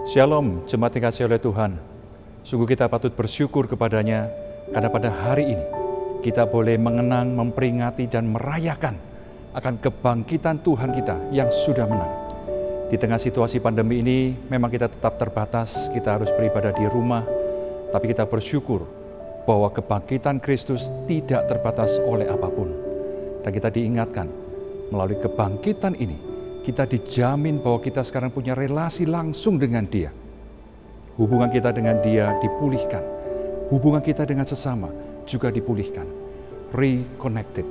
Shalom, jemaat yang dikasihi oleh Tuhan. Sungguh kita patut bersyukur kepadanya karena pada hari ini kita boleh mengenang, memperingati, dan merayakan akan kebangkitan Tuhan kita yang sudah menang. Di tengah situasi pandemi ini memang kita tetap terbatas, kita harus beribadah di rumah, tapi kita bersyukur bahwa kebangkitan Kristus tidak terbatas oleh apapun. Dan kita diingatkan melalui kebangkitan ini, kita dijamin bahwa kita sekarang punya relasi langsung dengan Dia. Hubungan kita dengan Dia dipulihkan. Hubungan kita dengan sesama juga dipulihkan. Reconnected.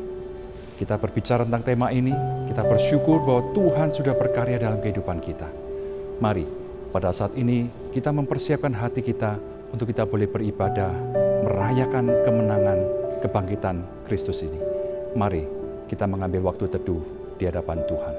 Kita berbicara tentang tema ini, kita bersyukur bahwa Tuhan sudah berkarya dalam kehidupan kita. Mari, pada saat ini kita mempersiapkan hati kita untuk kita boleh beribadah, merayakan kemenangan kebangkitan Kristus ini. Mari kita mengambil waktu teduh di hadapan Tuhan.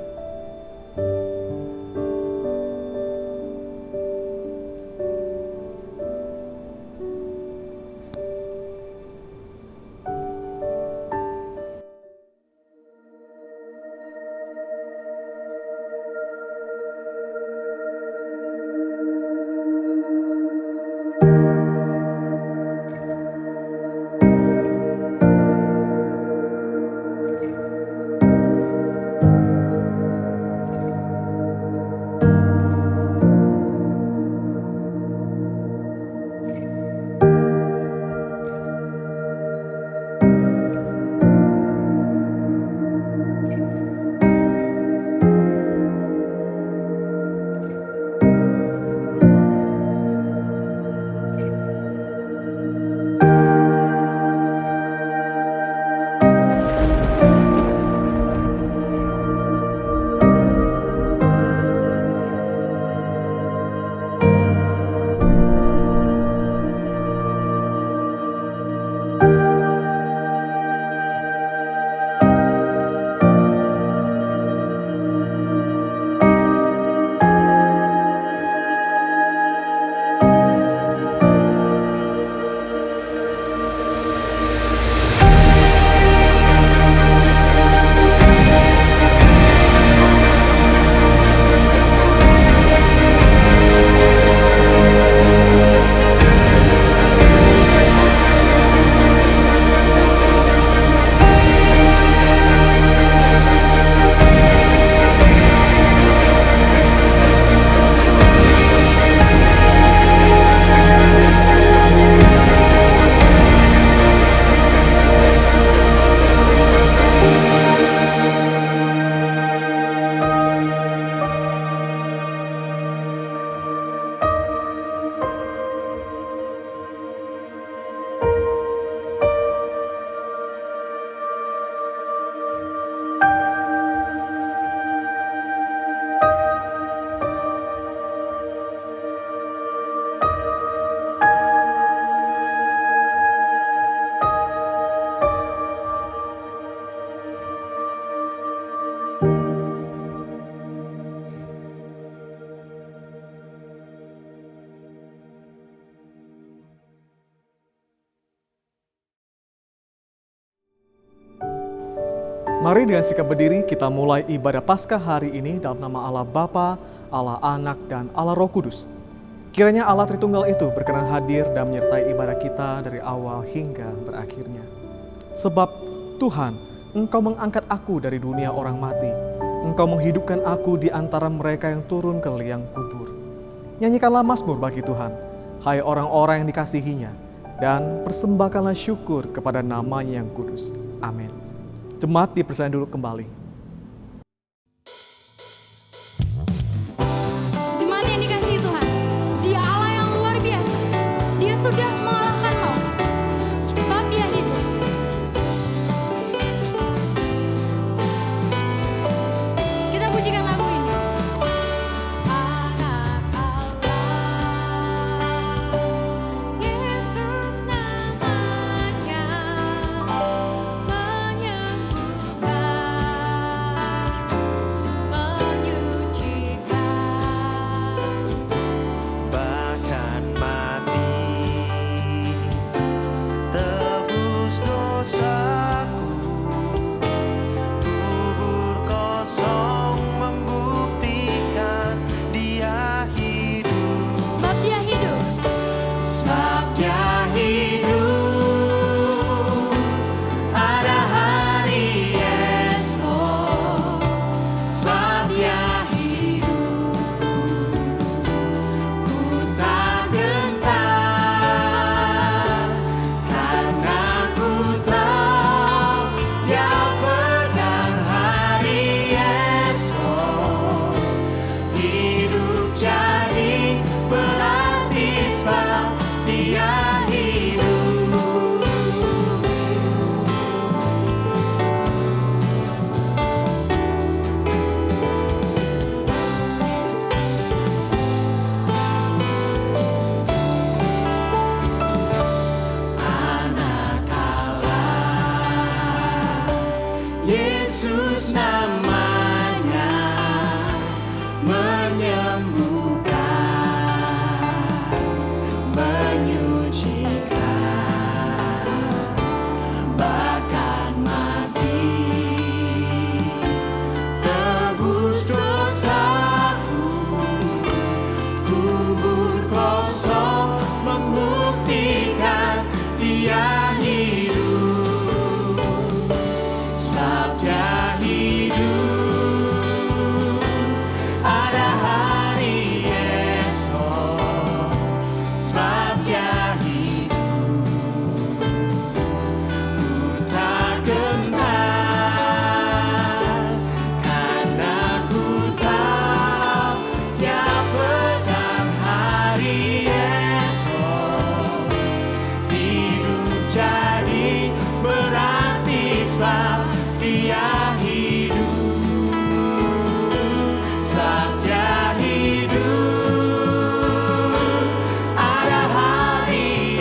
Mari dengan sikap berdiri kita mulai ibadah Paskah hari ini dalam nama Allah Bapa, Allah Anak, dan Allah Roh Kudus. Kiranya Allah Tritunggal itu berkenan hadir dan menyertai ibadah kita dari awal hingga berakhirnya. Sebab Tuhan, Engkau mengangkat aku dari dunia orang mati. Engkau menghidupkan aku di antara mereka yang turun ke liang kubur. Nyanyikanlah mazmur bagi Tuhan, hai orang-orang yang dikasihinya, dan persembahkanlah syukur kepada nama-Nya yang kudus. Amin. Jemaat dipersilakan dulu kembali. Jemaat yang dikasihi Tuhan, Dia Allah yang luar biasa. Dia sudah mengalahkan maut, sebab Dia hidup. Kita pujikan lagu ini. Anak Allah, Yesus namanya, kubur kosong membuktikan Dia hidup. Sebab Dia hidup, ada hari esok. Sebab Dia hidup, ku tak gentar, karena ku tahu Dia pegang hari esok. Hidup jadi berarti sebab Dia hidup. Sebab Dia hidup, ada hari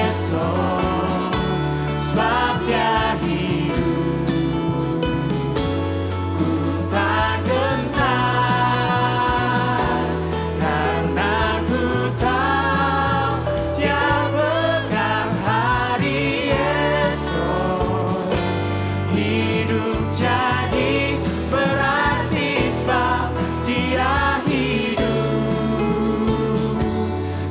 esok. Sebab Dia hidup, ku tak gentar, karena ku tahu Dia pegang hari esok. Hidup jadi berarti sebab Dia hidup.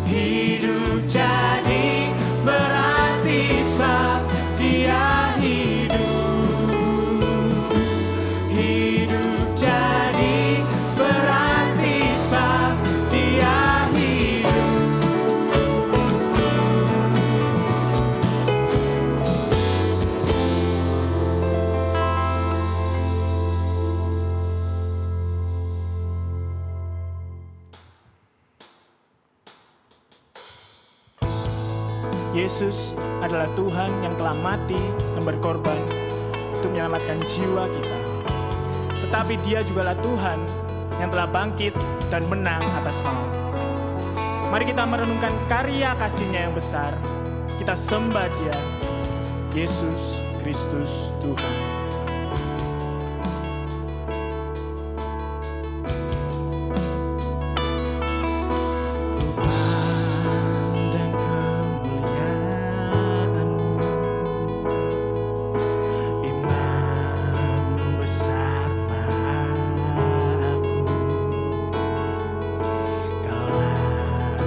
Hidup jadi berarti sebab Dia hidup. Hidup jadi berarti sebab Dia hidup. Yesus adalah Tuhan yang telah mati dan berkorban untuk menyelamatkan jiwa kita. Tetapi Dia jugalah Tuhan yang telah bangkit dan menang atas maut. Mari kita merenungkan karya kasih-Nya yang besar. Kita sembah Dia, Yesus Kristus Tuhan. Pandang kemuliaan-Mu, Imam besar Maha Agung. Kaulah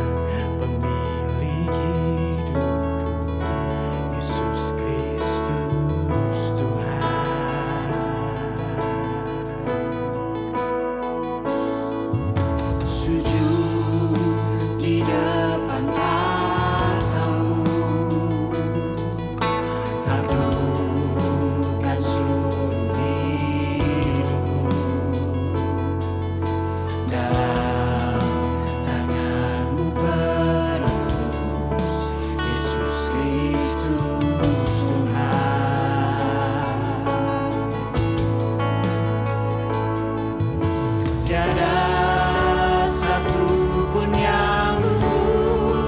pemilik hidupku, Yesus Kristus Tuhan. Sujud di depan tahta-Mu, taklukkan seluruh hidupku. Dalam tangan-Mu penebus, Yesus Kristus Tuhan. Tiada satu pun yang luput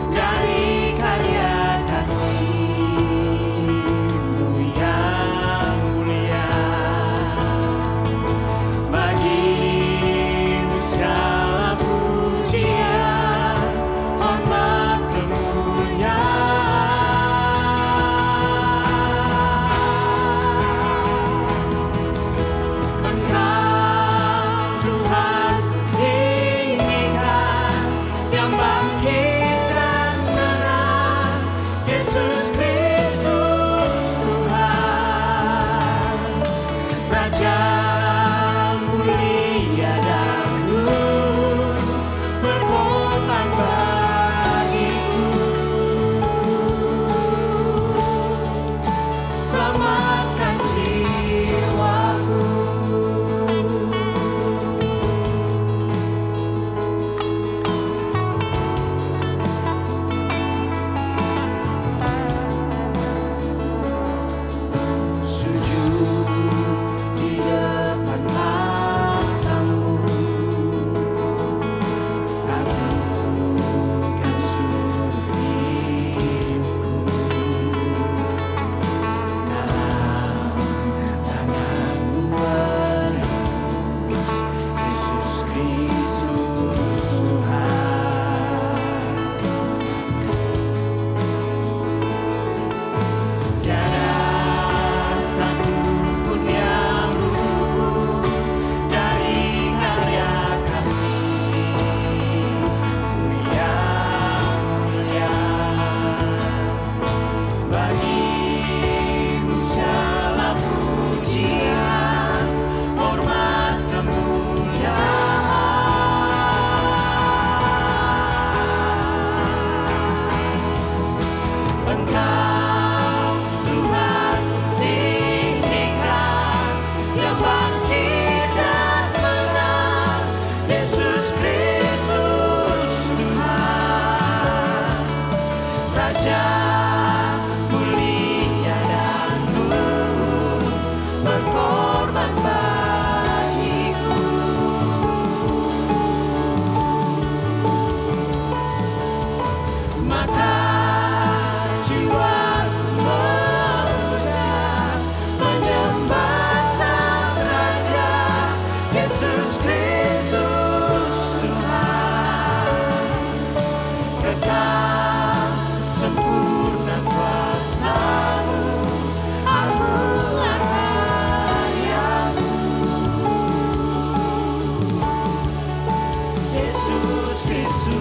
dari karya kasih-Mu yang mulia. Bagi-Mu segala pujian, hormat, kemuliaan. Engkau Tuhan tinggikan, yang bangkit dan menang, Yesus Kristus Tuhan. Raja mulia dan luhur, berkorban bagiku. Selamatkan jiwaku. Sujud di depan tahta-Mu, Kristus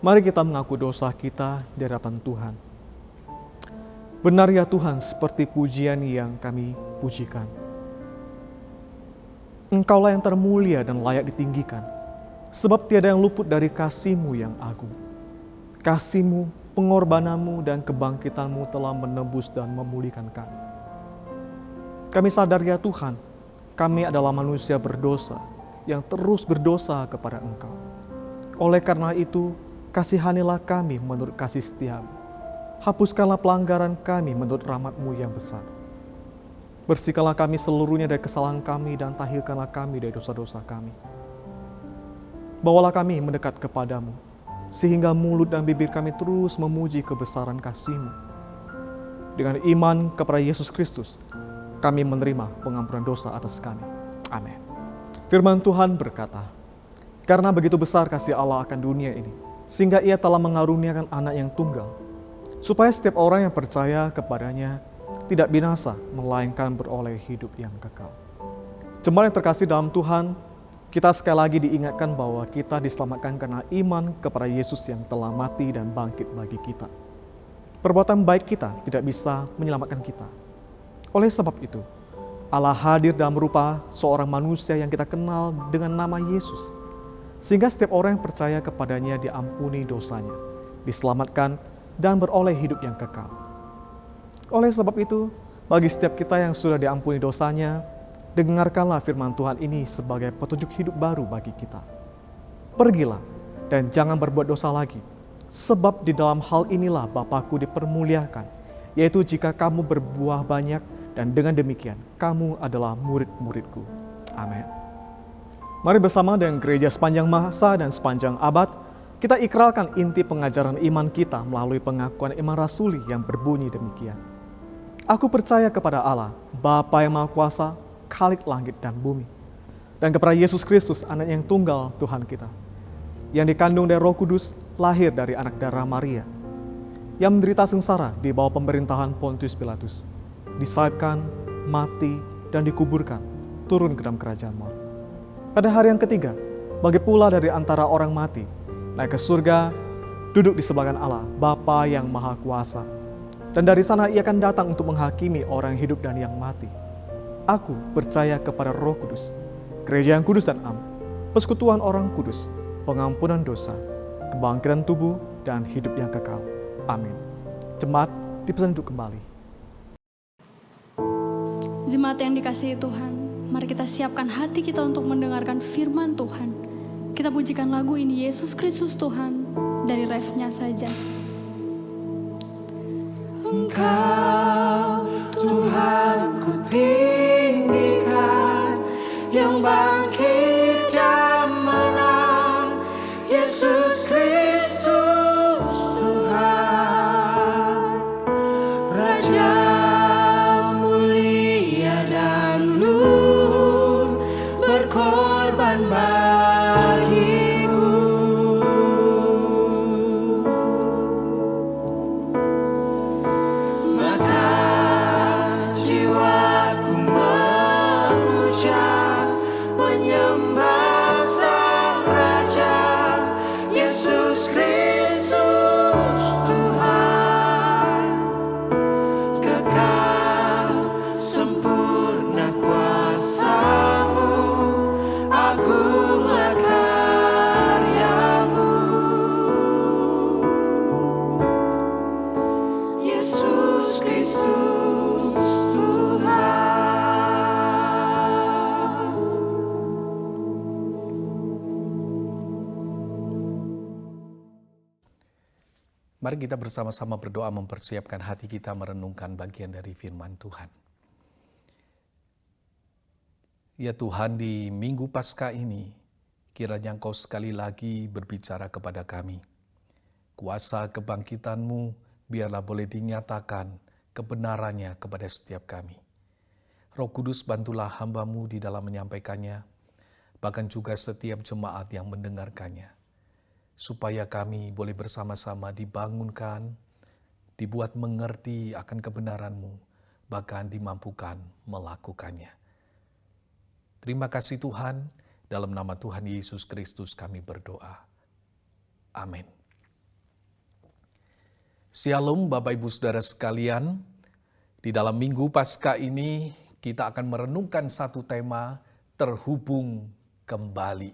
Mari kita mengaku dosa kita di hadapan Tuhan. Benar ya Tuhan, seperti pujian yang kami pujikan. Engkaulah yang termulia dan layak ditinggikan, sebab tiada yang luput dari kasih-Mu yang agung. Kasih-Mu, pengorbananmu dan kebangkitanmu telah menebus dan memulihkan kami. Kami sadar ya Tuhan, kami adalah manusia berdosa yang terus berdosa kepada Engkau. Oleh karena itu, kasihanilah kami menurut kasih setia-Mu. Hapuskanlah pelanggaran kami menurut rahmat-Mu yang besar. Bersihkanlah kami seluruhnya dari kesalahan kami dan tahirkanlah kami dari dosa-dosa kami. Bawalah kami mendekat kepadamu, sehingga mulut dan bibir kami terus memuji kebesaran kasih-Mu. Dengan iman kepada Yesus Kristus, kami menerima pengampunan dosa atas kami. Amin. Firman Tuhan berkata, karena begitu besar kasih Allah akan dunia ini, sehingga Ia telah mengaruniakan anak yang tunggal, supaya setiap orang yang percaya kepadanya tidak binasa, melainkan beroleh hidup yang kekal. Jemaat yang terkasih dalam Tuhan, kita sekali lagi diingatkan bahwa kita diselamatkan karena iman kepada Yesus yang telah mati dan bangkit bagi kita. Perbuatan baik kita tidak bisa menyelamatkan kita. Oleh sebab itu, Allah hadir dalam rupa seorang manusia yang kita kenal dengan nama Yesus, sehingga setiap orang yang percaya kepadanya diampuni dosanya, diselamatkan, dan beroleh hidup yang kekal. Oleh sebab itu, bagi setiap kita yang sudah diampuni dosanya, dengarkanlah firman Tuhan ini sebagai petunjuk hidup baru bagi kita. Pergilah dan jangan berbuat dosa lagi, sebab di dalam hal inilah Bapa-Ku dipermuliakan, yaitu jika kamu berbuah banyak, dan dengan demikian kamu adalah murid-murid-Ku. Amin. Mari bersama dengan gereja sepanjang masa dan sepanjang abad, kita ikrarkan inti pengajaran iman kita melalui pengakuan iman rasuli yang berbunyi demikian. Aku percaya kepada Allah, Bapa yang Maha Kuasa, Khalik langit dan bumi, dan kepada Yesus Kristus, anak yang tunggal Tuhan kita, yang dikandung dari Roh Kudus, lahir dari anak darah Maria, yang menderita sengsara di bawah pemerintahan Pontius Pilatus, disalibkan, mati, dan dikuburkan, turun ke dalam kerajaan maut. Pada hari yang ketiga, bagi pula dari antara orang mati, naik ke surga, duduk di sebelah kanan Allah, Bapa yang Maha Kuasa. Dan dari sana Ia akan datang untuk menghakimi orang yang hidup dan yang mati. Aku percaya kepada Roh Kudus, gereja yang kudus dan am, persekutuan orang kudus, pengampunan dosa, kebangkitan tubuh, dan hidup yang kekal. Amin. Jemaat dipesan duduk kembali. Jemaat yang dikasihi Tuhan, mari kita siapkan hati kita untuk mendengarkan firman Tuhan. Kita pujikan lagu ini, Yesus Kristus Tuhan, dari refnya saja. Engkau Tuhan ku tinggikan, yang bangkit dan menang, Yesus Kristus Tuhan, Raja mulia dan luhur, berkorban bagiku. Maka jiwaku memuja, menyembah Sang Raja, Yesus Kristus Tuhan, kekal sempurna kuasa-Mu, agunglah karya-Mu, Yesus Kristus Tuhan. Mari kita bersama-sama berdoa mempersiapkan hati kita merenungkan bagian dari firman Tuhan. Ya Tuhan, di Minggu Paskah ini, kiranya Engkau sekali lagi berbicara kepada kami. Kuasa kebangkitan-Mu biarlah boleh dinyatakan kebenarannya kepada setiap kami. Roh Kudus, bantulah hamba-Mu di dalam menyampaikannya, bahkan juga setiap jemaat yang mendengarkannya, supaya kami boleh bersama-sama dibangunkan, dibuat mengerti akan kebenaran-Mu, bahkan dimampukan melakukannya. Terima kasih Tuhan, dalam nama Tuhan Yesus Kristus kami berdoa. Amin. Shalom Bapak Ibu Saudara sekalian, di dalam Minggu Paskah ini kita akan merenungkan satu tema terhubung kembali.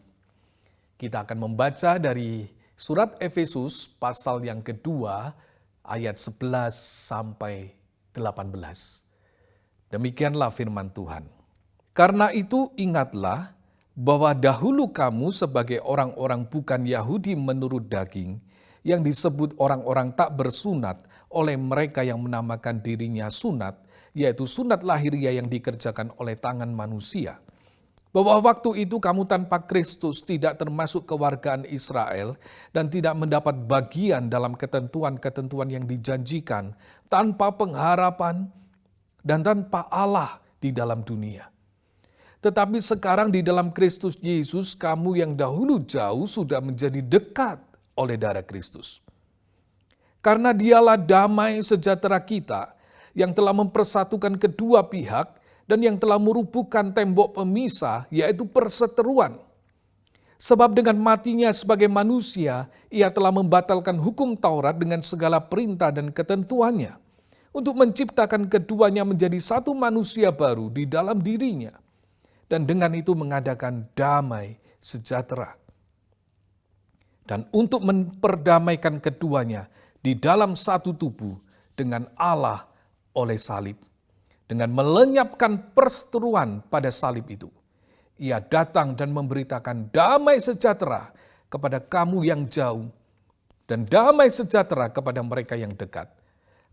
Kita akan membaca dari surat Efesus pasal yang kedua ayat 11 sampai 18. Demikianlah firman Tuhan. Karena itu ingatlah bahwa dahulu kamu sebagai orang-orang bukan Yahudi menurut daging, yang disebut orang-orang tak bersunat oleh mereka yang menamakan dirinya sunat, yaitu sunat lahiriah yang dikerjakan oleh tangan manusia. Bahwa waktu itu kamu tanpa Kristus tidak termasuk kewargaan Israel dan tidak mendapat bagian dalam ketentuan-ketentuan yang dijanjikan, tanpa pengharapan dan tanpa Allah di dalam dunia. Tetapi sekarang di dalam Kristus Yesus, kamu yang dahulu jauh sudah menjadi dekat oleh darah Kristus. Karena dialah damai sejahtera kita yang telah mempersatukan kedua pihak dan yang telah merubuhkan tembok pemisah, yaitu perseteruan. Sebab dengan matinya sebagai manusia, ia telah membatalkan hukum Taurat dengan segala perintah dan ketentuannya, untuk menciptakan keduanya menjadi satu manusia baru di dalam dirinya, dan dengan itu mengadakan damai sejahtera. Dan untuk memperdamaikan keduanya di dalam satu tubuh dengan Allah oleh salib. Dengan melenyapkan perseteruan pada salib itu, ia datang dan memberitakan damai sejahtera kepada kamu yang jauh dan damai sejahtera kepada mereka yang dekat.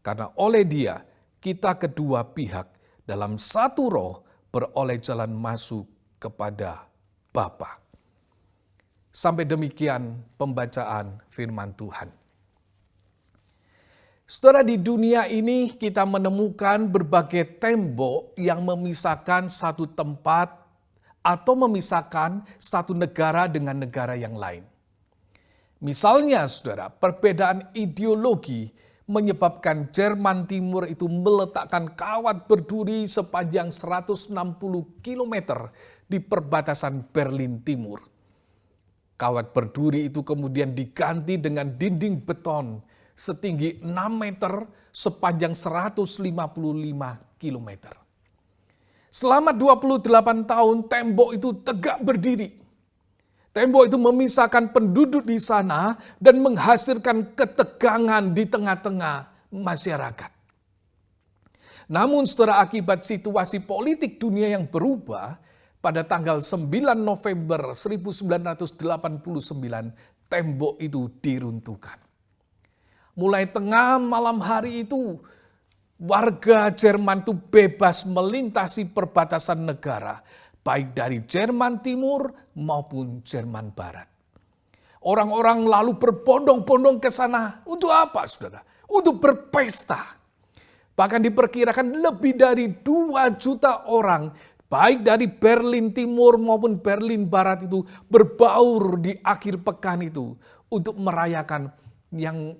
Karena oleh Dia, kita kedua pihak dalam satu roh beroleh jalan masuk kepada Bapa. Sampai demikian pembacaan firman Tuhan. Saudara, di dunia ini kita menemukan berbagai tembok yang memisahkan satu tempat atau memisahkan satu negara dengan negara yang lain. Misalnya, saudara, perbedaan ideologi menyebabkan Jerman Timur itu meletakkan kawat berduri sepanjang 160 km di perbatasan Berlin Timur. Kawat berduri itu kemudian diganti dengan dinding beton setinggi 6 meter sepanjang 155 km. Selama 28 tahun tembok itu tegak berdiri. Tembok itu memisahkan penduduk di sana dan menghasilkan ketegangan di tengah-tengah masyarakat. Namun setelah akibat situasi politik dunia yang berubah, pada tanggal 9 November 1989, tembok itu diruntuhkan. Mulai tengah malam hari itu, warga Jerman itu bebas melintasi perbatasan negara, baik dari Jerman Timur maupun Jerman Barat. Orang-orang lalu berbondong-bondong ke sana. Untuk apa, saudara? Untuk berpesta. Bahkan diperkirakan lebih dari 2 juta orang, baik dari Berlin Timur maupun Berlin Barat itu berbaur di akhir pekan itu untuk merayakan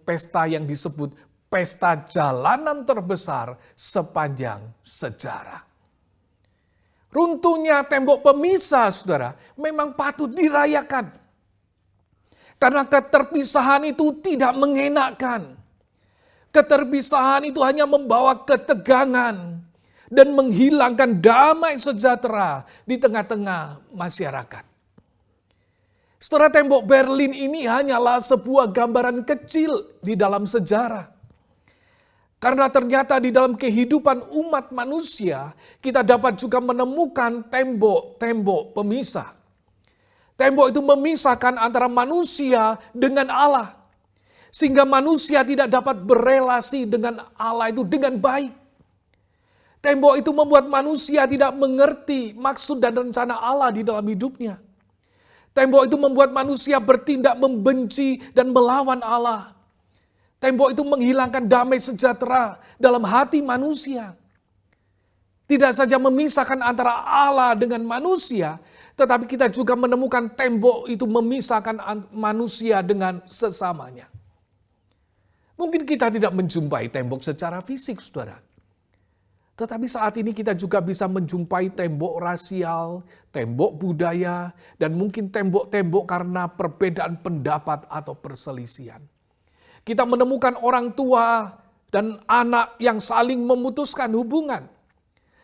pesta yang disebut pesta jalanan terbesar sepanjang sejarah. Runtuhnya tembok pemisah, saudara, memang patut dirayakan. Karena keterpisahan itu tidak mengenakan. Keterpisahan itu hanya membawa ketegangan dan menghilangkan damai sejahtera di tengah-tengah masyarakat. Setelah tembok Berlin ini hanyalah sebuah gambaran kecil di dalam sejarah. Karena ternyata di dalam kehidupan umat manusia, kita dapat juga menemukan tembok-tembok pemisah. Tembok itu memisahkan antara manusia dengan Allah. Sehingga manusia tidak dapat berelasi dengan Allah itu dengan baik. Tembok itu membuat manusia tidak mengerti maksud dan rencana Allah di dalam hidupnya. Tembok itu membuat manusia bertindak membenci dan melawan Allah. Tembok itu menghilangkan damai sejahtera dalam hati manusia. Tidak saja memisahkan antara Allah dengan manusia, tetapi kita juga menemukan tembok itu memisahkan manusia dengan sesamanya. Mungkin kita tidak menjumpai tembok secara fisik, saudara. Tetapi saat ini kita juga bisa menjumpai tembok rasial, tembok budaya, dan mungkin tembok-tembok karena perbedaan pendapat atau perselisihan. Kita menemukan orang tua dan anak yang saling memutuskan hubungan.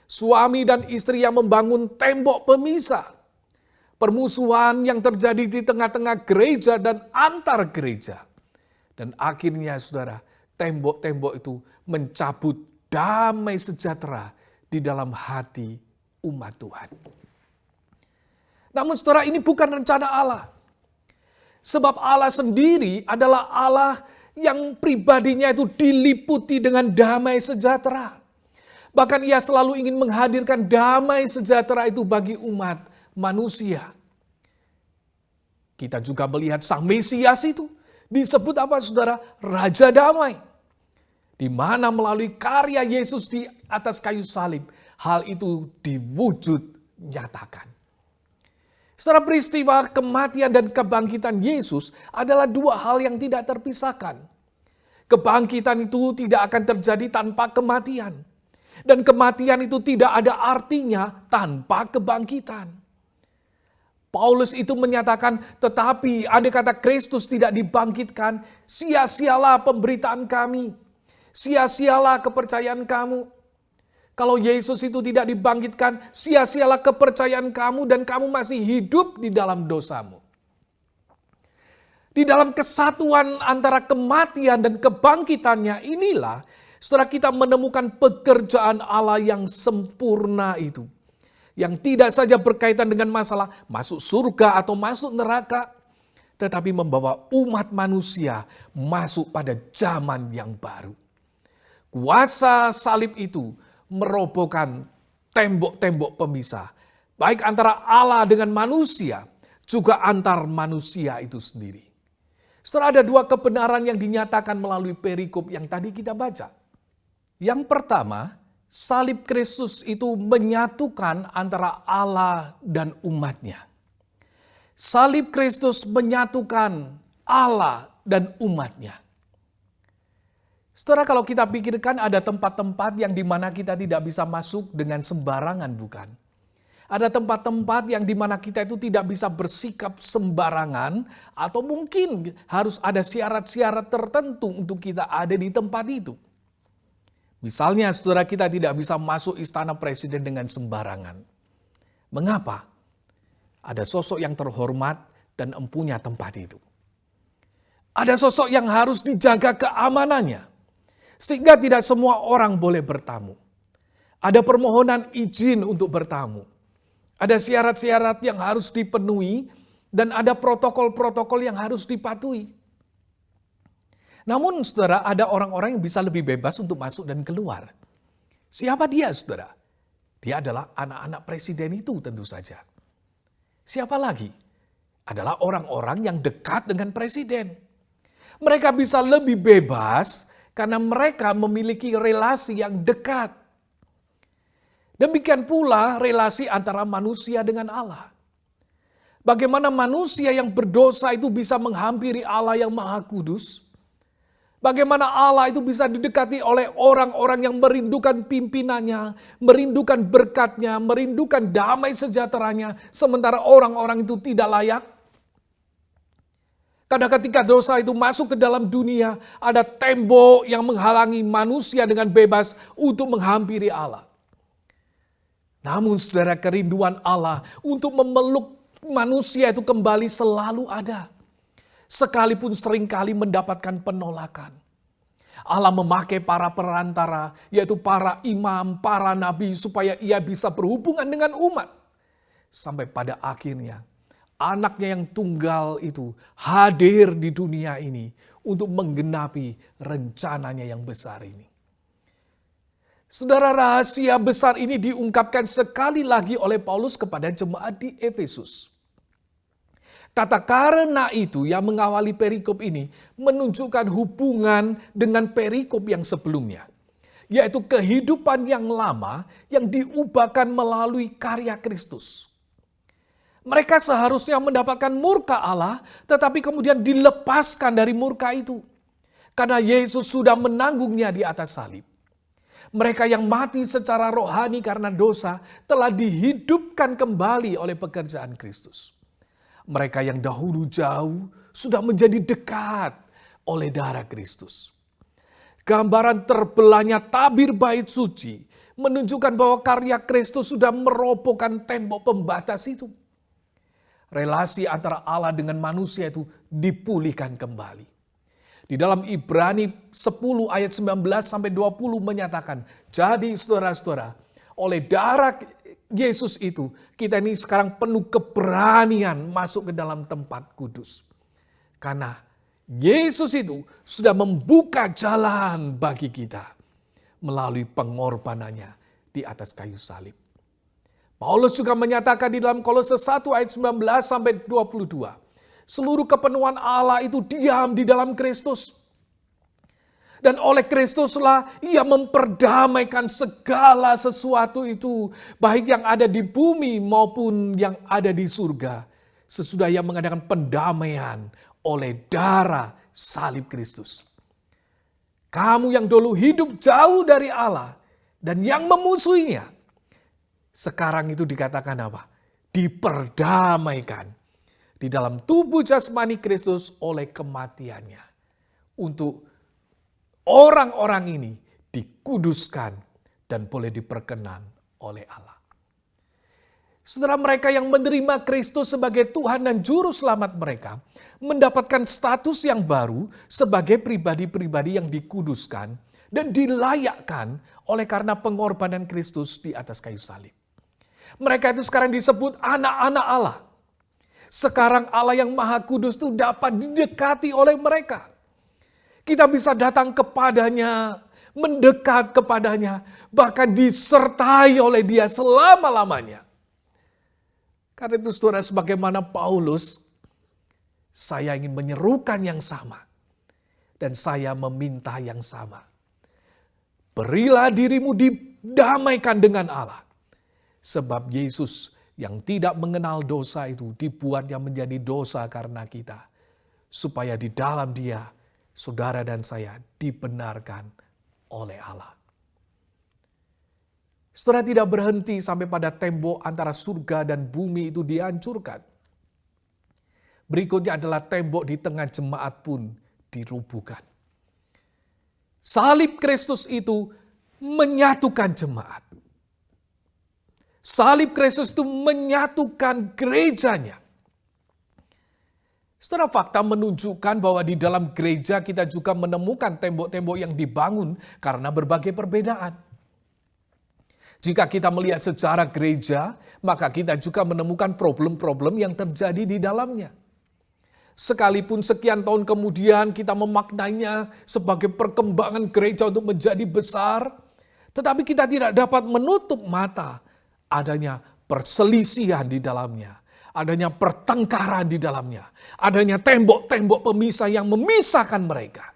Suami dan istri yang membangun tembok pemisah. Permusuhan yang terjadi di tengah-tengah gereja dan antar gereja. Dan akhirnya saudara, tembok-tembok itu mencabut damai sejahtera di dalam hati umat Tuhan. Namun saudara, ini bukan rencana Allah. Sebab Allah sendiri adalah Allah yang pribadinya itu diliputi dengan damai sejahtera. Bahkan ia selalu ingin menghadirkan damai sejahtera itu bagi umat manusia. Kita juga melihat Sang Mesias itu disebut apa saudara? Raja Damai. Di mana melalui karya Yesus di atas kayu salib, hal itu diwujud nyatakan. Setelah peristiwa kematian dan kebangkitan Yesus adalah dua hal yang tidak terpisahkan. Kebangkitan itu tidak akan terjadi tanpa kematian. Dan kematian itu tidak ada artinya tanpa kebangkitan. Paulus itu menyatakan, tetapi andai kata Kristus tidak dibangkitkan, sia-sialah pemberitaan kami. Sia-sialah kepercayaan kamu. Kalau Yesus itu tidak dibangkitkan, sia-sialah kepercayaan kamu dan kamu masih hidup di dalam dosamu. Di dalam kesatuan antara kematian dan kebangkitannya inilah, setelah kita menemukan pekerjaan Allah yang sempurna itu. Yang tidak saja berkaitan dengan masalah masuk surga atau masuk neraka, tetapi membawa umat manusia masuk pada zaman yang baru. Kuasa salib itu merobohkan tembok-tembok pemisah, baik antara Allah dengan manusia, juga antar manusia itu sendiri. Setelah ada dua kebenaran yang dinyatakan melalui perikop yang tadi kita baca. Yang pertama, salib Kristus itu menyatukan antara Allah dan umatnya. Salib Kristus menyatukan Allah dan umatnya. Setelah kalau kita pikirkan ada tempat-tempat yang dimana kita tidak bisa masuk dengan sembarangan, bukan? Ada tempat-tempat yang dimana kita itu tidak bisa bersikap sembarangan atau mungkin harus ada syarat-syarat tertentu untuk kita ada di tempat itu. Misalnya saudara, kita tidak bisa masuk istana presiden dengan sembarangan. Mengapa? Ada sosok yang terhormat dan empunya tempat itu. Ada sosok yang harus dijaga keamanannya. Sehingga tidak semua orang boleh bertamu. Ada permohonan izin untuk bertamu. Ada syarat-syarat yang harus dipenuhi dan ada protokol-protokol yang harus dipatuhi. Namun saudara, ada orang-orang yang bisa lebih bebas untuk masuk dan keluar. Siapa dia saudara? Dia adalah anak-anak presiden itu tentu saja. Siapa lagi? Adalah orang-orang yang dekat dengan presiden. Mereka bisa lebih bebas karena mereka memiliki relasi yang dekat. Demikian pula relasi antara manusia dengan Allah. Bagaimana manusia yang berdosa itu bisa menghampiri Allah yang Maha Kudus? Bagaimana Allah itu bisa didekati oleh orang-orang yang merindukan pimpinannya, merindukan berkatnya, merindukan damai sejahteranya, sementara orang-orang itu tidak layak? Karena ketika dosa itu masuk ke dalam dunia, ada tembok yang menghalangi manusia dengan bebas untuk menghampiri Allah. Namun saudara, kerinduan Allah untuk memeluk manusia itu kembali selalu ada. Sekalipun seringkali mendapatkan penolakan. Allah memakai para perantara, yaitu para imam, para nabi, supaya ia bisa berhubungan dengan umat. Sampai pada akhirnya, anaknya yang tunggal itu hadir di dunia ini untuk menggenapi rencananya yang besar ini. Saudara, rahasia besar ini diungkapkan sekali lagi oleh Paulus kepada jemaat di Efesus. Kata karena itu yang mengawali perikop ini menunjukkan hubungan dengan perikop yang sebelumnya. yaitu kehidupan yang lama yang diubahkan melalui karya Kristus. Mereka seharusnya mendapatkan murka Allah, tetapi kemudian dilepaskan dari murka itu. Karena Yesus sudah menanggungnya di atas salib. Mereka yang mati secara rohani karena dosa telah dihidupkan kembali oleh pekerjaan Kristus. Mereka yang dahulu jauh sudah menjadi dekat oleh darah Kristus. Gambaran terbelahnya tabir bait suci menunjukkan bahwa karya Kristus sudah merobohkan tembok pembatas itu. Relasi antara Allah dengan manusia itu dipulihkan kembali. Di dalam Ibrani 10 ayat 19 sampai 20 menyatakan, jadi saudara-saudara, oleh darah Yesus itu, kita ini sekarang penuh keberanian masuk ke dalam tempat kudus. Karena Yesus itu sudah membuka jalan bagi kita melalui pengorbanannya di atas kayu salib. Paulus juga menyatakan di dalam Kolose 1 ayat 19 sampai 22, seluruh kepenuhan Allah itu diam di dalam Kristus. Dan oleh Kristuslah ia memperdamaikan segala sesuatu itu, baik yang ada di bumi maupun yang ada di surga. Sesudah ia mengadakan pendamaian oleh darah salib Kristus. Kamu yang dulu hidup jauh dari Allah dan yang memusuhinya, sekarang itu dikatakan apa? Diperdamaikan di dalam tubuh jasmani Kristus oleh kematiannya. Untuk orang-orang ini dikuduskan dan boleh diperkenan oleh Allah. Saudara, mereka yang menerima Kristus sebagai Tuhan dan Juru Selamat mereka mendapatkan status yang baru sebagai pribadi-pribadi yang dikuduskan dan dilayakkan oleh karena pengorbanan Kristus di atas kayu salib. Mereka itu sekarang disebut anak-anak Allah. Sekarang Allah yang Maha Kudus itu dapat didekati oleh mereka. Kita bisa datang kepadanya, mendekat kepadanya, bahkan disertai oleh Dia selama-lamanya. Karena itu saudara, sebagaimana Paulus, saya ingin menyerukan yang sama. Dan saya meminta yang sama. Berilah dirimu didamaikan dengan Allah. Sebab Yesus yang tidak mengenal dosa itu dibuatnya menjadi dosa karena kita. Supaya di dalam Dia, saudara dan saya dibenarkan oleh Allah. Saudara, tidak berhenti sampai pada tembok antara surga dan bumi itu dihancurkan. Berikutnya adalah tembok di tengah jemaat pun dirubuhkan. Salib Kristus itu menyatukan jemaat. Salib Kristus itu menyatukan gerejanya. Saudara, fakta menunjukkan bahwa di dalam gereja kita juga menemukan tembok-tembok yang dibangun karena berbagai perbedaan. Jika kita melihat sejarah gereja, maka kita juga menemukan problem-problem yang terjadi di dalamnya. Sekalipun sekian tahun kemudian kita memaknainya sebagai perkembangan gereja untuk menjadi besar, tetapi kita tidak dapat menutup mata adanya perselisihan di dalamnya, adanya pertengkaran di dalamnya, adanya tembok-tembok pemisah yang memisahkan mereka.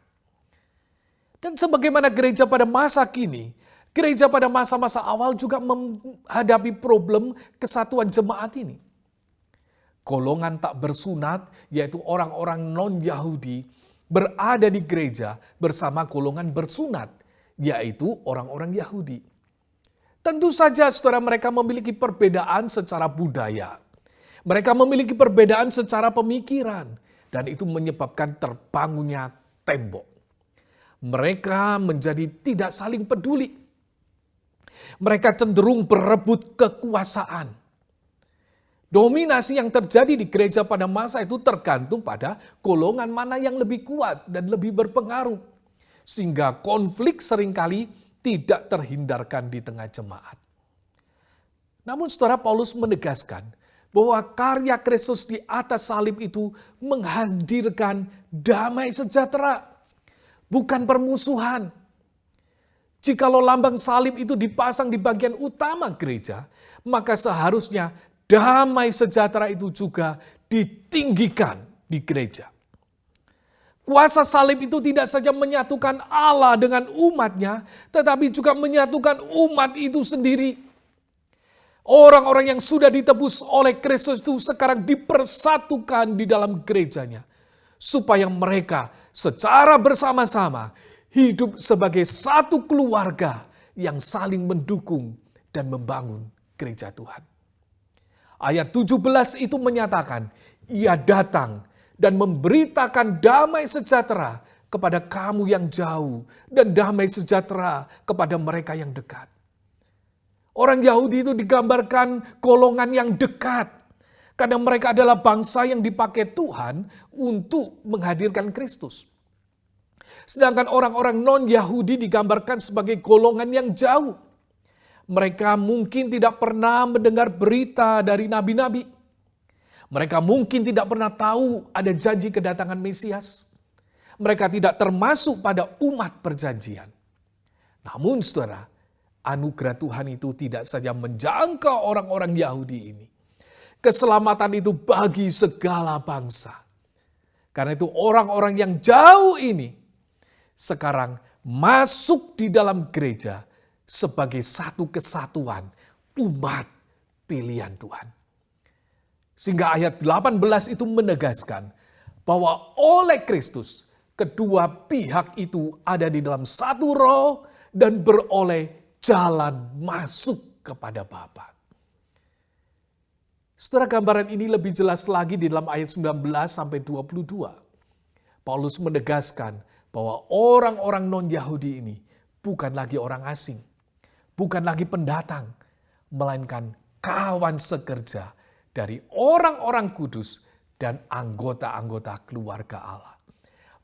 Dan sebagaimana gereja pada masa kini, gereja pada masa-masa awal juga menghadapi problem kesatuan jemaat ini. Golongan tak bersunat, yaitu orang-orang non-Yahudi, berada di gereja bersama golongan bersunat, yaitu orang-orang Yahudi. Tentu saja saudara, mereka memiliki perbedaan secara budaya. Mereka memiliki perbedaan secara pemikiran. Dan itu menyebabkan terbangunnya tembok. Mereka menjadi tidak saling peduli. Mereka cenderung berebut kekuasaan. Dominasi yang terjadi di gereja pada masa itu tergantung pada golongan mana yang lebih kuat dan lebih berpengaruh. Sehingga konflik seringkali tidak terhindarkan di tengah jemaat. Namun saudara, Paulus menegaskan bahwa karya Kristus di atas salib itu menghadirkan damai sejahtera, bukan permusuhan. Jikalau lambang salib itu dipasang di bagian utama gereja, maka seharusnya damai sejahtera itu juga ditinggikan di gereja. Kuasa salib itu tidak saja menyatukan Allah dengan umatnya, tetapi juga menyatukan umat itu sendiri. Orang-orang yang sudah ditebus oleh Kristus itu sekarang dipersatukan di dalam gerejanya. Supaya mereka secara bersama-sama hidup sebagai satu keluarga yang saling mendukung dan membangun gereja Tuhan. Ayat 17 itu menyatakan, Ia datang dan memberitakan damai sejahtera kepada kamu yang jauh dan damai sejahtera kepada mereka yang dekat. Orang Yahudi itu digambarkan golongan yang dekat karena mereka adalah bangsa yang dipakai Tuhan untuk menghadirkan Kristus. Sedangkan orang-orang non-Yahudi digambarkan sebagai golongan yang jauh. Mereka mungkin tidak pernah mendengar berita dari nabi-nabi. Mereka mungkin tidak pernah tahu ada janji kedatangan Mesias. Mereka tidak termasuk pada umat perjanjian. Namun saudara, anugerah Tuhan itu tidak saja menjangkau orang-orang Yahudi ini. Keselamatan itu bagi segala bangsa. Karena itu orang-orang yang jauh ini sekarang masuk di dalam gereja sebagai satu kesatuan umat pilihan Tuhan. Sehingga ayat 18 itu menegaskan bahwa oleh Kristus kedua pihak itu ada di dalam satu roh dan beroleh jalan masuk kepada Bapa. Setelah gambaran ini lebih jelas lagi di dalam ayat 19 sampai 22. Paulus menegaskan bahwa orang-orang non-Yahudi ini bukan lagi orang asing, bukan lagi pendatang, melainkan kawan sekerja dari orang-orang kudus dan anggota-anggota keluarga Allah.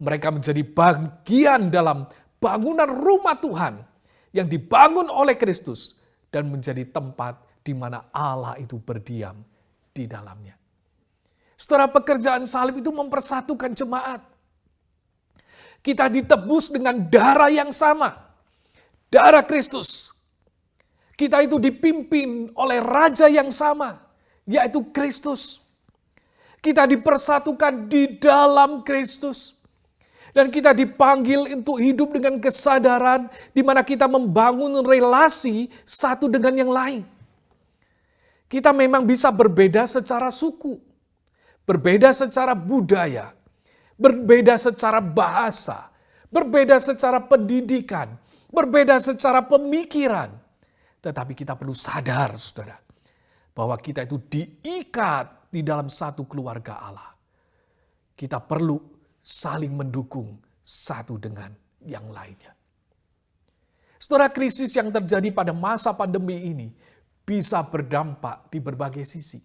Mereka menjadi bagian dalam bangunan rumah Tuhan yang dibangun oleh Kristus dan menjadi tempat di mana Allah itu berdiam di dalamnya. Setelah pekerjaan salib itu mempersatukan jemaat. Kita ditebus dengan darah yang sama, darah Kristus. Kita itu dipimpin oleh Raja yang sama, yaitu Kristus. Kita dipersatukan di dalam Kristus. Dan kita dipanggil untuk hidup dengan kesadaran di mana kita membangun relasi satu dengan yang lain. Kita memang bisa berbeda secara suku, berbeda secara budaya, berbeda secara bahasa, berbeda secara pendidikan, berbeda secara pemikiran. Tetapi kita perlu sadar, saudara, bahwa kita itu diikat di dalam satu keluarga Allah. Kita perlu saling mendukung satu dengan yang lainnya. Saudara, krisis yang terjadi pada masa pandemi ini bisa berdampak di berbagai sisi.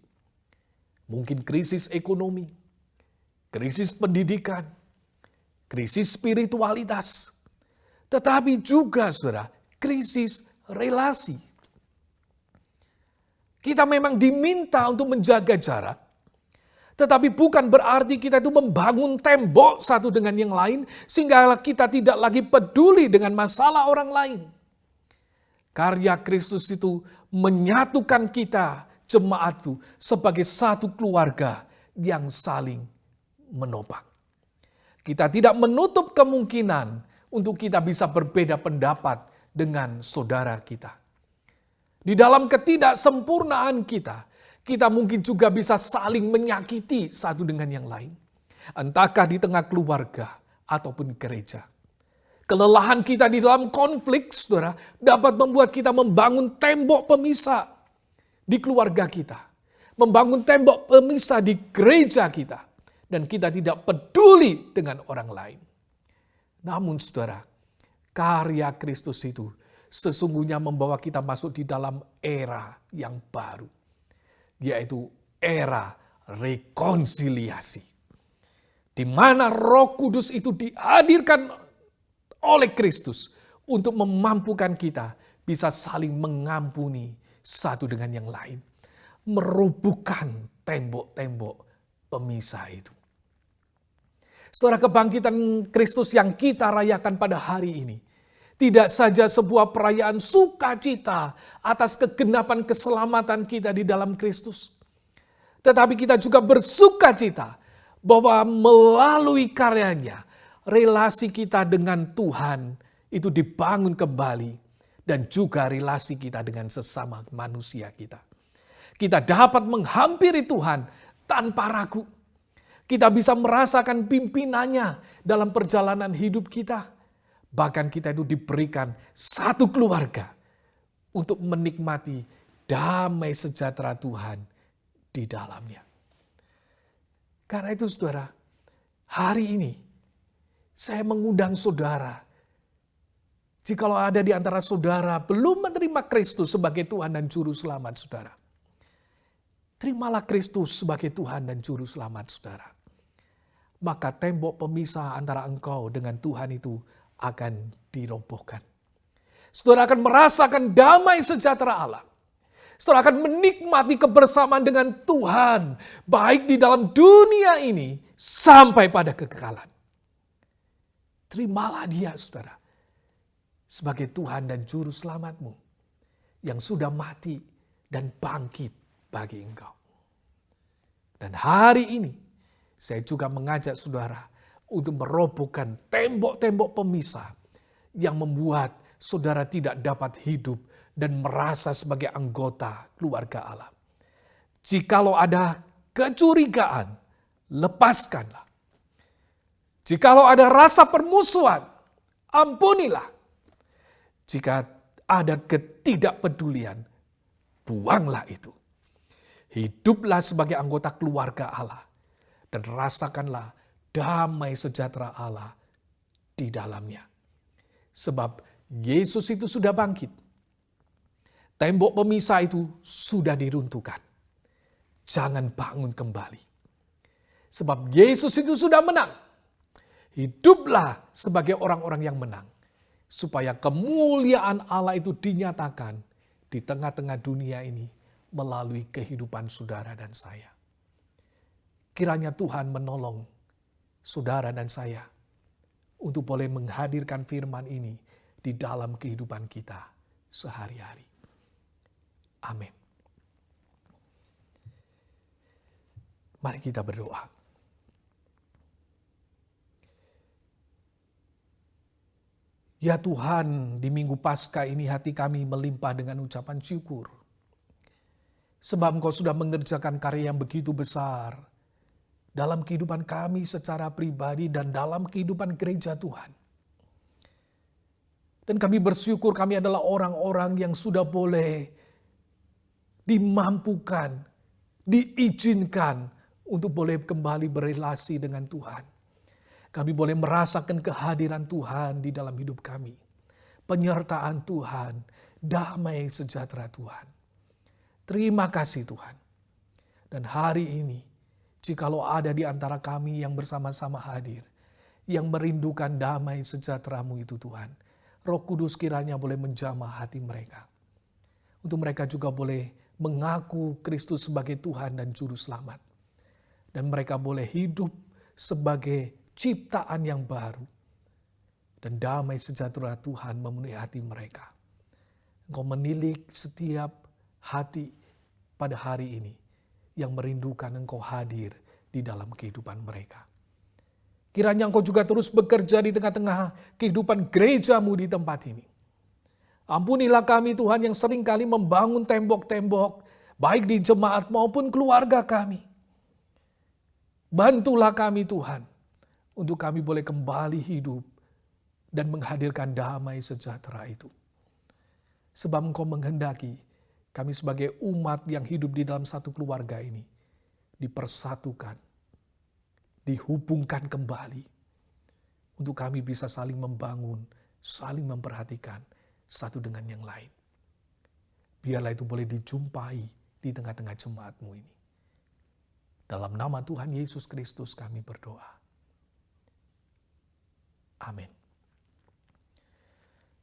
Mungkin krisis ekonomi, krisis pendidikan, krisis spiritualitas, tetapi juga saudara, krisis relasi. Kita memang diminta untuk menjaga jarak, tetapi bukan berarti kita itu membangun tembok satu dengan yang lain, sehingga kita tidak lagi peduli dengan masalah orang lain. Karya Kristus itu menyatukan kita, jemaat itu, sebagai satu keluarga yang saling menopang. Kita tidak menutup kemungkinan untuk kita bisa berbeda pendapat dengan saudara kita. Di dalam ketidaksempurnaan kita, kita mungkin juga bisa saling menyakiti satu dengan yang lain. Entahkah di tengah keluarga ataupun gereja. Kelelahan kita di dalam konflik, saudara, dapat membuat kita membangun tembok pemisah di keluarga kita. Membangun tembok pemisah di gereja kita. Dan kita tidak peduli dengan orang lain. Namun saudara, karya Kristus itu sesungguhnya membawa kita masuk di dalam era yang baru. Yaitu era rekonsiliasi. Di mana Roh Kudus itu dihadirkan oleh Kristus untuk memampukan kita bisa saling mengampuni satu dengan yang lain. Merobohkan tembok-tembok pemisah itu. Saudara, kebangkitan Kristus yang kita rayakan pada hari ini tidak saja sebuah perayaan sukacita atas kegenapan keselamatan kita di dalam Kristus. Tetapi kita juga bersukacita bahwa melalui karyanya relasi kita dengan Tuhan itu dibangun kembali, dan juga relasi kita dengan sesama manusia kita. Kita dapat menghampiri Tuhan tanpa ragu. Kita bisa merasakan pimpinannya dalam perjalanan hidup kita. Bahkan kita itu diberikan satu keluarga untuk menikmati damai sejahtera Tuhan di dalamnya. Karena itu saudara, hari ini saya mengundang saudara, jikalau ada di antara saudara belum menerima Kristus sebagai Tuhan dan Juru Selamat saudara, terimalah Kristus sebagai Tuhan dan Juru Selamat saudara. Maka tembok pemisah antara engkau dengan Tuhan itu akan dirobohkan. Saudara akan merasakan damai sejahtera Allah. Saudara akan menikmati kebersamaan dengan Tuhan, baik di dalam dunia ini sampai pada kekekalan. Terimalah Dia, saudara, sebagai Tuhan dan Juru Selamatmu yang sudah mati dan bangkit bagi engkau. Dan hari ini saya juga mengajak saudara untuk merobohkan tembok-tembok pemisah yang membuat saudara tidak dapat hidup dan merasa sebagai anggota keluarga Allah. Jikalau ada kecurigaan, lepaskanlah. Jikalau ada rasa permusuhan, ampunilah. Jika ada ketidakpedulian, buanglah itu. Hiduplah sebagai anggota keluarga Allah dan rasakanlah damai sejahtera Allah di dalamnya. Sebab Yesus itu sudah bangkit. Tembok pemisah itu sudah diruntuhkan. Jangan bangun kembali. Sebab Yesus itu sudah menang. Hiduplah sebagai orang-orang yang menang. Supaya kemuliaan Allah itu dinyatakan di tengah-tengah dunia ini melalui kehidupan saudara dan saya. Kiranya Tuhan menolong saudara dan saya untuk boleh menghadirkan firman ini di dalam kehidupan kita sehari-hari. Amin. Mari kita berdoa. Ya Tuhan, di Minggu Paskah ini hati kami melimpah dengan ucapan syukur. Sebab Engkau sudah mengerjakan karya yang begitu besar dalam kehidupan kami secara pribadi dan dalam kehidupan gereja Tuhan. Dan kami bersyukur kami adalah orang-orang yang sudah boleh dimampukan, diizinkan untuk boleh kembali berelasi dengan Tuhan. Kami boleh merasakan kehadiran Tuhan di dalam hidup kami. Penyertaan Tuhan, damai sejahtera Tuhan. Terima kasih Tuhan. Dan hari ini, jikalau ada di antara kami yang bersama-sama hadir, yang merindukan damai sejahtera-Mu itu Tuhan, Roh Kudus kiranya boleh menjamah hati mereka. Untuk mereka juga boleh mengaku Kristus sebagai Tuhan dan Juru Selamat. Dan mereka boleh hidup sebagai ciptaan yang baru. Dan damai sejahtera Tuhan memenuhi hati mereka. Engkau menilik setiap hati pada hari ini yang merindukan Engkau hadir di dalam kehidupan mereka. Kiranya Engkau juga terus bekerja di tengah-tengah kehidupan gereja-Mu di tempat ini. Ampunilah kami Tuhan yang seringkali membangun tembok-tembok, baik di jemaat maupun keluarga kami. Bantulah kami Tuhan, untuk kami boleh kembali hidup dan menghadirkan damai sejahtera itu. Sebab Engkau menghendaki kami sebagai umat yang hidup di dalam satu keluarga ini dipersatukan, dihubungkan kembali, untuk kami bisa saling membangun, saling memperhatikan satu dengan yang lain. Biarlah itu boleh dijumpai di tengah-tengah jemaat-Mu ini. Dalam nama Tuhan Yesus Kristus kami berdoa. Amin.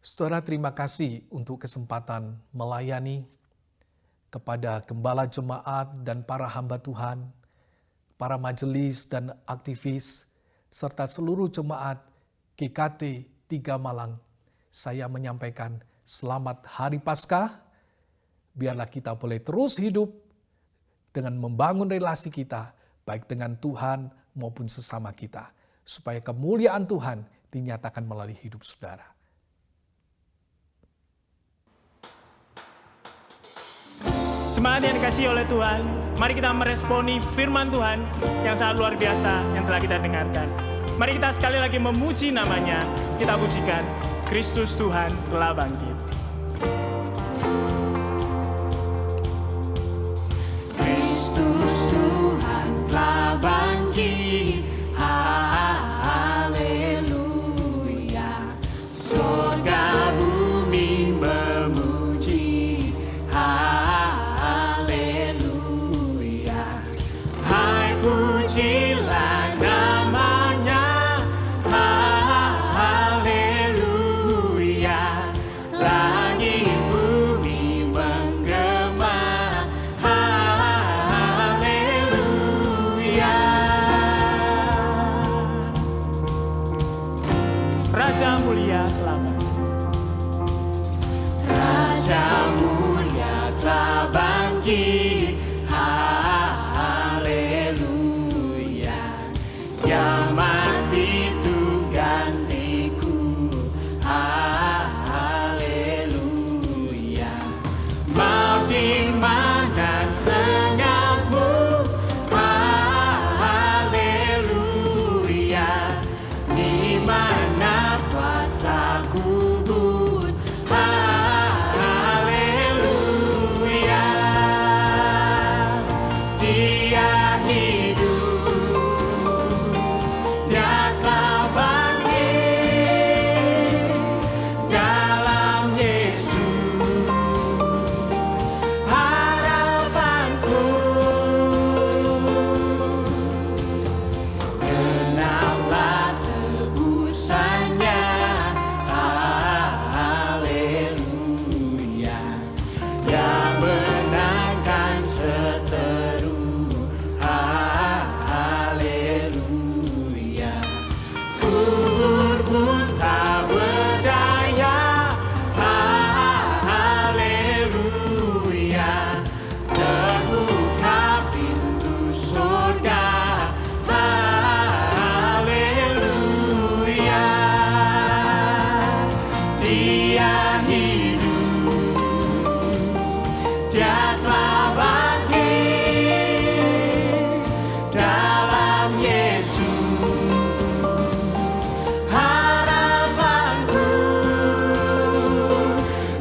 Saudara, terima kasih untuk kesempatan melayani kepada gembala jemaat dan para hamba Tuhan, para majelis dan aktivis, serta seluruh jemaat GKT 3 Malang. Saya menyampaikan selamat Hari Paskah. Biarlah kita boleh terus hidup dengan membangun relasi kita, baik dengan Tuhan maupun sesama kita. supaya kemuliaan Tuhan dinyatakan melalui hidup saudara. Jemaat yang dikasihi oleh Tuhan, mari kita meresponi firman Tuhan yang sangat luar biasa yang telah kita dengarkan. Mari kita sekali lagi memuji namanya, kita pujikan Kristus Tuhan telah bangkit. Kristus Tuhan telah bangkit, haleluya. Surga bumi memuji, haleluya. Hai pujilah namanya, haleluya. Langit bumi menggema, haleluya. Raja mulia telah bangkit. Raja mulia telah bangkit, haleluya. Yang mati itu gantiku, haleluya. Maut di mana senyapmu, haleluya. Di mana kuasa kubur, haleluya. Dia hidup, dia telah bangkit dalam Yesus, harapanku. Genaplah tebusannya, haleluya. Yang menangkan seteru, haleluya. Kubur pun tak berdaya, haleluya. Terbuka pintu surga, haleluya. Dia hidup, dia telah bangkit dalam Yesus, harapanku.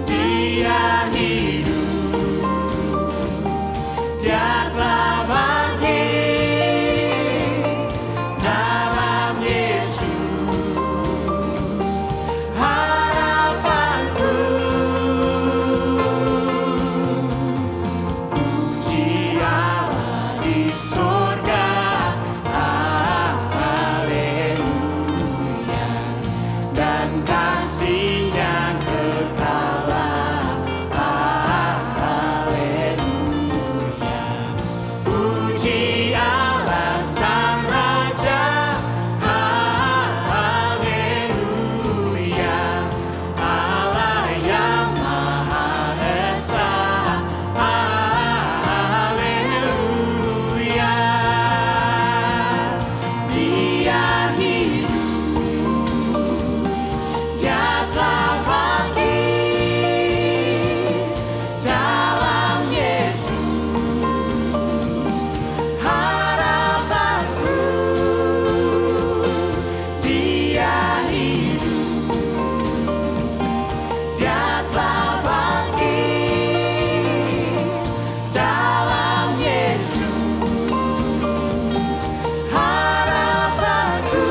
Dia hidup, dia telah bangkit dalam Yesus, harapanku. Puji Allah di sorga, haleluya. Dan kasih-Nya kekal, haleluya. Puji Allah Sang Raja, haleluya. Allah yang Maha Esa, haleluya. Dia hidup, dia telah bangkit dalam Yesus, harapanku. Dia hidup, dia telah bangkit dalam Yesus, harapanku.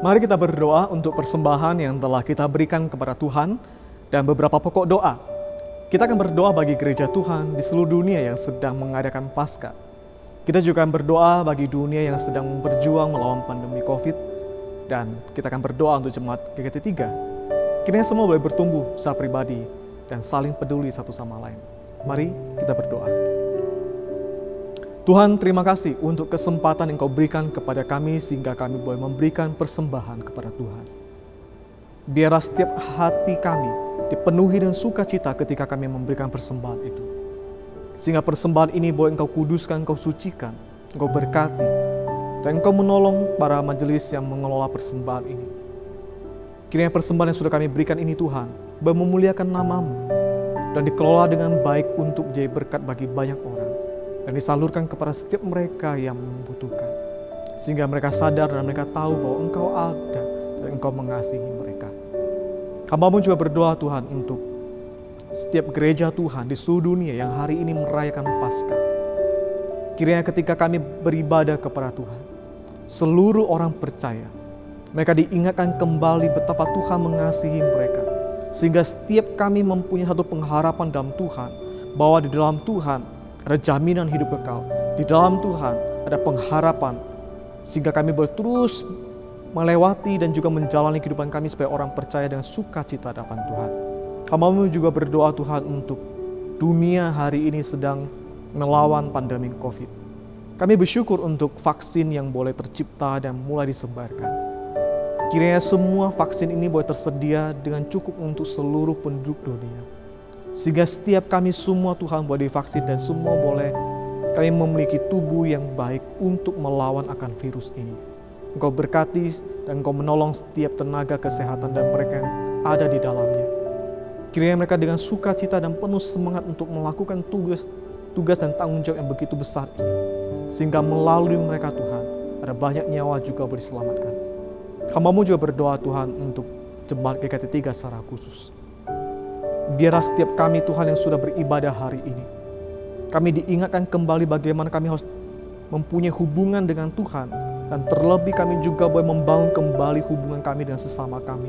Mari kita berdoa untuk persembahan yang telah kita berikan kepada Tuhan dan beberapa pokok doa. Kita akan berdoa bagi gereja Tuhan di seluruh dunia yang sedang mengadakan Paskah. Kita juga akan berdoa bagi dunia yang sedang berjuang melawan pandemi COVID, dan kita akan berdoa untuk jemaat GKT 3. Kiranya semua boleh bertumbuh secara pribadi dan saling peduli satu sama lain. Mari kita berdoa. Tuhan, terima kasih untuk kesempatan yang Kau berikan kepada kami sehingga kami boleh memberikan persembahan kepada Tuhan. Biarlah setiap hati kami dipenuhi dengan sukacita ketika kami memberikan persembahan itu. Sehingga persembahan ini boleh Engkau kuduskan, Engkau sucikan, Engkau berkati, dan Engkau menolong para majelis yang mengelola persembahan ini. Kiranya persembahan yang sudah kami berikan ini Tuhan, boleh memuliakan nama-Mu dan dikelola dengan baik untuk jadi berkat bagi banyak orang dan disalurkan kepada setiap mereka yang membutuhkan. Sehingga mereka sadar dan mereka tahu bahwa Engkau ada dan Engkau mengasihi mereka. Hamba-Mu juga berdoa Tuhan untuk setiap gereja Tuhan di seluruh dunia yang hari ini merayakan Paskah. Kiranya ketika kami beribadah kepada Tuhan, seluruh orang percaya, mereka diingatkan kembali betapa Tuhan mengasihi mereka. Sehingga setiap kami mempunyai satu pengharapan dalam Tuhan, bahwa di dalam Tuhan ada jaminan hidup kekal. Di dalam Tuhan ada pengharapan, sehingga kami boleh terus melewati dan juga menjalani kehidupan kami sebagai orang percaya dengan sukacita di hadapan Tuhan. Hamba-Mu juga berdoa Tuhan untuk dunia hari ini sedang melawan pandemi COVID. Kami bersyukur untuk vaksin yang boleh tercipta dan mulai disebarkan. Kiranya semua vaksin ini boleh tersedia dengan cukup untuk seluruh penduduk dunia. Sehingga setiap kami semua Tuhan boleh divaksin dan semua boleh kami memiliki tubuh yang baik untuk melawan akan virus ini. Engkau berkati dan Engkau menolong setiap tenaga kesehatan dan mereka yang ada di dalamnya. Kiranya mereka dengan sukacita dan penuh semangat untuk melakukan tugas dan tanggung jawab yang begitu besar ini. Sehingga melalui mereka Tuhan, ada banyak nyawa juga boleh diselamatkan. Hamba-Mu juga berdoa Tuhan untuk Jemaat GKT 3 secara khusus. Biarlah setiap kami Tuhan yang sudah beribadah hari ini, kami diingatkan kembali bagaimana kami harus mempunyai hubungan dengan Tuhan. Dan terlebih kami juga boleh membangun kembali hubungan kami dengan sesama kami.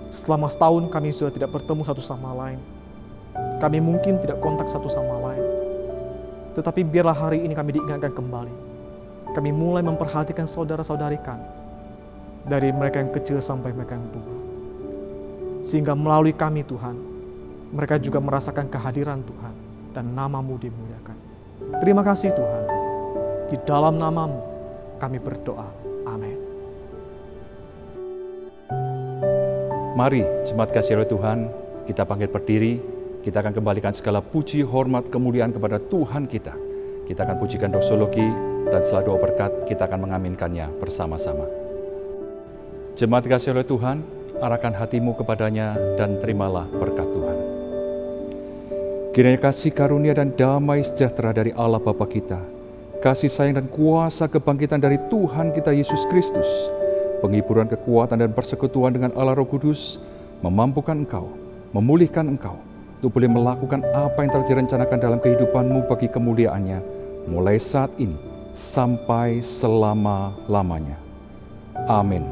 Selama setahun kami sudah tidak bertemu satu sama lain. Kami mungkin tidak kontak satu sama lain. Tetapi biarlah hari ini kami diingatkan kembali. Kami mulai memperhatikan saudara-saudari kami. Dari mereka yang kecil sampai mereka yang tua. Sehingga melalui kami Tuhan, mereka juga merasakan kehadiran Tuhan dan nama-Mu dimuliakan. Terima kasih Tuhan. Di dalam nama-Mu kami berdoa. Amin. Mari jemaat kasih oleh Tuhan, kita bangkit berdiri, kita akan kembalikan segala puji, hormat, kemuliaan kepada Tuhan kita. Kita akan pujikan doksologi dan setelah doa berkat kita akan mengaminkannya bersama-sama. Jemaat kasih oleh Tuhan, arahkan hatimu kepadanya dan terimalah berkat Tuhan. Kiranya kasih karunia dan damai sejahtera dari Allah Bapa kita, kasih sayang dan kuasa kebangkitan dari Tuhan kita Yesus Kristus, penghiburan kekuatan dan persekutuan dengan Allah Roh Kudus, memampukan engkau, memulihkan engkau, untuk boleh melakukan apa yang telah direncanakan dalam kehidupanmu bagi kemuliaannya, mulai saat ini sampai selama-lamanya. Amin.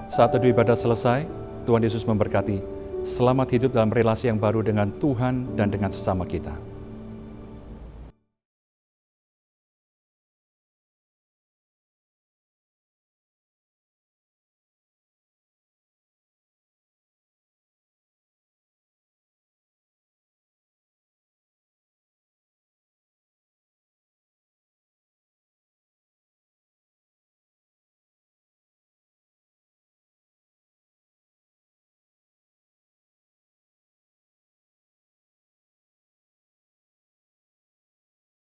Saat teduh ibadah selesai, Tuhan Yesus memberkati. Selamat hidup dalam relasi yang baru dengan Tuhan dan dengan sesama kita.